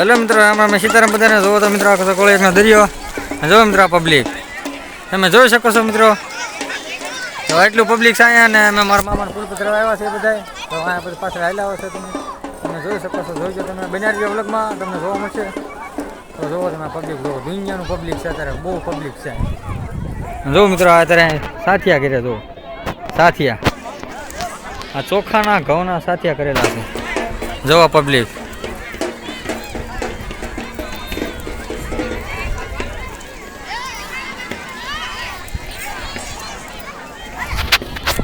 Hello मित्रों, मैं सीताराम बधाने जो तो मित्रों आखो कोळेक नो दरियो जो मित्रों पब्लिक તમે જોઈ શકો છો મિત્રો। તો એટલું પબ્લિક છે અહીંયા ને અમે મારા મામાને ફૂલ પધરાવા આવ્યા છે બધાય। તો અહીંયા પછી પાછળ હાલ્યા આવશે તમે જોઈ શકો છો। જોઈજો તમે બનાવી ગયો વ્લોગમાં તમને જોવા મળશે। તો જોવો તમે પબ્લિક જોવો, દુનિયાનું પબ્લિક છે અત્યારે, બહુ પબ્લિક છે। જો મિત્રો અત્યારે સાથિયા કર્યા, જો સાથિયા આ ચોખાના ઘઉંના સાથિયા કરેલા છે। જોવા પબ્લિક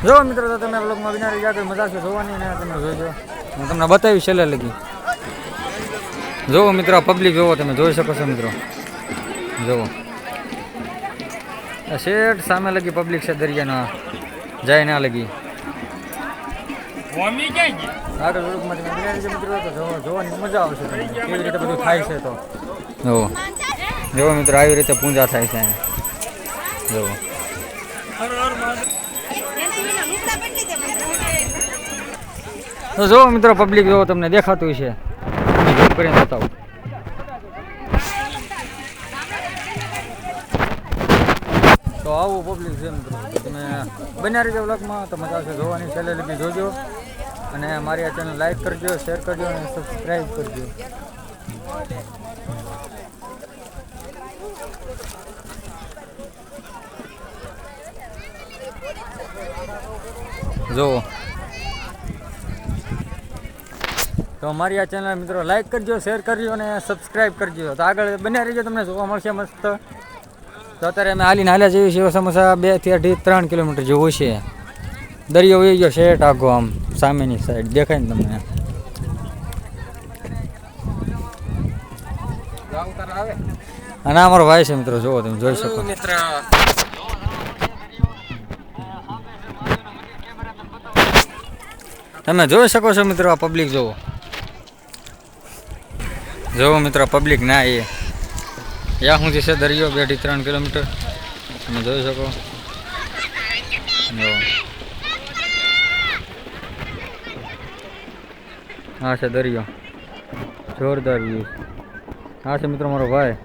જો મિત્રો। તો તમે બ્લોગમાં વિનારી જાતો મજા આવશે જોવાની ને તમે જોઈજો, હું તમને બતાવીશ છેલ્લે લગી। જોવો મિત્રો પબ્લિક જોવો, તમે જોઈ શકો છો મિત્રો। જોવો શેઠ સામે લગી પબ્લિક છે, દરિયાના જાય ના લગી આગળ બ્લોગમાં તમે વિનારી જો મિત્રો। તો જોવાની મજા આવશે, કેવી રીતે બધું થાય છે। તો જોવો જોવો મિત્રો, આવી રીતે પૂજા થાય છે। જોવો તો જો મિત્રો પબ્લિક જો તમને દેખાતું છે, ઝૂમ કરીને બતાવું। તો આવું પબ્લિક છે મિત્રો। તમે બન્યા રહેજો વ્લોગમાં, તો મજા આવશે જોવાની। છેલ્લે લગી જોજો અને મારી આ ચેનલ લાઈક કરજો, શેર કરજો અને સબસ્ક્રાઈબ કરજો। જો તો અમારી આ ચેનલ મિત્રો લાઈક કરજો, શેર કરજો અને સબસ્ક્રાઈબ કરજો। તો આગળ બન્યા રહેજો, તમને જોવા મળશે મસ્ત। તો અત્યારે અમે હાલીને હાલ્યા જઈએ છીએ સમોસા 2 થી 3 કિલોમીટર જેવું છે। દરિયો વહી ગયો શેઠ આખો, આમ સામેની સાઈડ દેખાય ને તમને। અને અમારો ભાઈ છે મિત્રો, જોવો તમે જોઈ શકો મિત્ર। તમે જોઈ શકો છો મિત્રો, આ પબ્લિક જોવો જોવો મિત્રો પબ્લિક ના એ યા સુધી છે દરિયો 2 થી 3 કિલોમીટર, તમે જોઈ શકો। હા છે દરિયો, જોરદાર વ્યૂ। હા છે મિત્રો મારો ભાઈ।